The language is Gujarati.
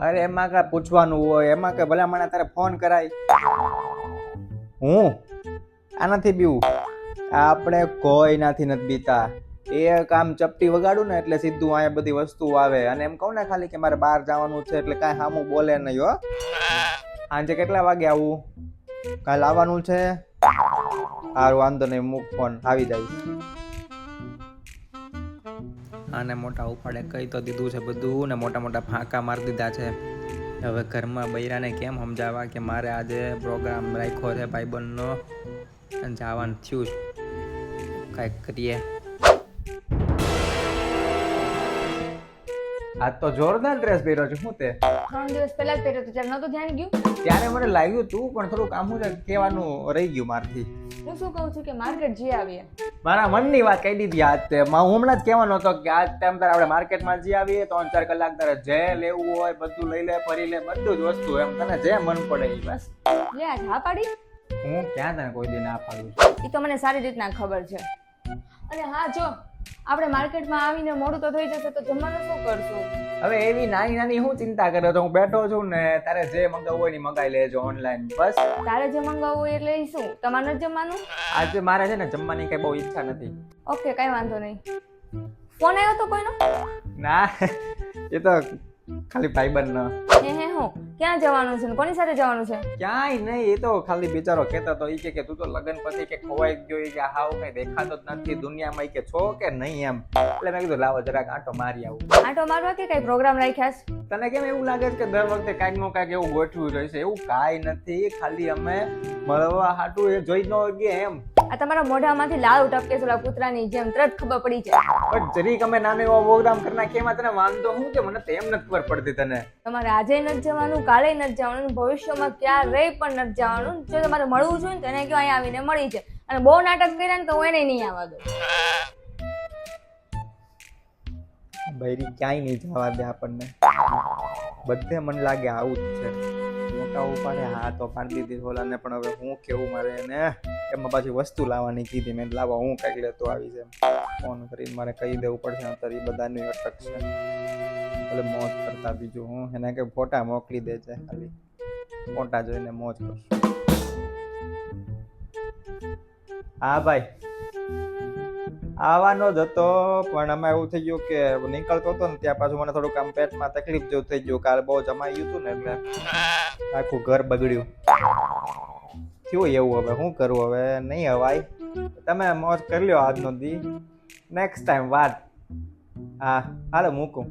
અરે એમાં કાંઈ પૂછવાનું હોય, એમાં કે ભલા મને તારે ફોન કરાય. હું આનાથી બીવું? આપણે કોઈ નાથી નથી બીતા. એક આમ ચપટી વગાડું ને એટલે સીધું અહીંયા બધી વસ્તુ આવે. અને એમ કહું ને ખાલી કે મારે બહાર જવાનું છે એટલે કાંઈ સામું બોલે નહીં હો. સાંજે કેટલા વાગે આવું? કાલ આવવાનું છે? સારું, વાંધો નહીં, મૂક ફોન, આવી જાય. આને મોટા ઉપાડે કહી તો દીધું છે બધું ને મોટા મોટા ફાંકા મારી દીધા છે. હવે ઘરમાં બૈરાને કેમ સમજાવવા કે મારે આજે પ્રોગ્રામ રાખ્યો છે ભાઈબંધનો અને જવાનું થયું છે. કાંઈક કરીએ. આજ તો જોરદાર ડ્રેસ પહેર્યો છે. શું તે 3 દિવસ પહેલા જ પહેર્યો તો ત્યારે નહોતું ધ્યાન ગયું? ત્યારે મને લાગ્યું તું, પણ થોડુંક આમ શું છે કહેવાનું રહી ગયું મારથી. હું શું કહું છું કે માર્કેટ જઈ આવીએ. મારા મનની વાત કહી દીધી આજ તે. હું હમણાં જ કહેવાનો હતો કે આજ ટાઈમ તારે આપણે માર્કેટમાં જઈ આવીએ. 3-4 કલાક તારે જે લેવું હોય બધું લઈ લે, ફરી લે, બધું જ વસ્તુ એમ તને જે મન પડે એ બસ. લે આજ હા પાડી? હું ક્યાં તને કોઈ દી ના પાડું છું? એ તો મને સારી રીતના ખબર છે. અને હા જો આપણે માર્કેટમાં આવીને મોડું તો થઈ જશે તો જમવાનું શું કરશું? હવે એવી નાની નાની હું ચિંતા કરે તો હું બેઠો છું ને, તારે જે મંગાવવું હોય ને મંગાવી લેજો ઓનલાઈન બસ. તારે જે મંગાવવું હોય એટલે ઈ શું તમારે જ જમવાનું? આજે મારે છે ને જમવાની કઈ બહુ ઈચ્છા નથી. ઓકે કઈ વાંધો નહીં. ફોન આવ્યો તો કોઈનો? ના, એ તો ખાલી ભાઈબંધ ન. હે હું ક્યાં જવાનું છે ને કોની સાથે જવાનું છે? ક્યાંય નહીં, એ તો ખાલી બિચારો કહેતો તો ઈ કે તું તો લગન પછી કે ખોવાઈ ગયો, ઈ કે હાવ કઈ દેખાતો જ નથી દુનિયામાં, ઈ કે છો કે નહીં એમ. એટલે મેં કીધું લાવો જરાક આંટો મારી આવું. આંટો મારવા કે કઈ પ્રોગ્રામ રાખ્યા છે? તને કેમ એવું લાગે છે કે દર વખતે કાંઈક નું કાંઈક એવું ગોઠવું રહેશે? એવું કાંઈ નથી, ખાલી અમે મળવા હાટું એ જોઈ ન ગયા એમ. આ તમારા મોઢામાંથી લાળ ટપકે છે ઓલા કૂતરાની જેમ, તરત ખબર પડી જાય. પણ જરીક અમે નાનો એવો પ્રોગ્રામ કરી નાખીએ એમાં તને વાંધો શું છે? મને તો એમ નથી ખબર પડતી તને. તમારે આજે નથી જવાનું, કાલે નથી જવાનું, ભવિષ્યમાં ક્યારેય પણ નથી જવાનું. જો તમારે મળવું જોઈએ ને તો એને કયો અહીંયા આવીને મળી છે. અને બહુ નાટક કર્યા ને તો હું એને નહીં આવવા દઉં. બૈરી ક્યાંય નહીં જવા દે આપણને. બધે મને લાગે આવું જ છે. મોટા ઉપાડે હા તો પાડી દીધી ઓલાને, પણ હવે હું કેવું મારે એને એમાં પાછી વસ્તુ લાવવાની કીધી. મેં લાવવા હું કંઈક લેતો આવી છે. ફોન કરીને મારે કહી દેવું પડશે અત્યારે એ બધાની અટક છે. એટલે મોજ કરતા બીજું હું એને કે ફોટા મોકલી દે છે, ખાલી ફોટા જોઈને મોજ કરશું. હા ભાઈ, આવવાનો જ હતો પણ અમે એવું થઈ ગયું કે નીકળતો હતો ને ત્યાં પાછું મને થોડુંક આમ પેટમાં તકલીફ જેવું થઈ ગયું. કાલે બહુ જમાઈ ગયું હતું ને એટલે આખું ઘર બગડ્યું. થયું એવું. હવે શું કરવું? હવે નહીં હવાય. તમે મોજ કરી લ્યો આજનો દી, નેક્સ્ટ ટાઈમ વાત. હા હાલો મૂકું.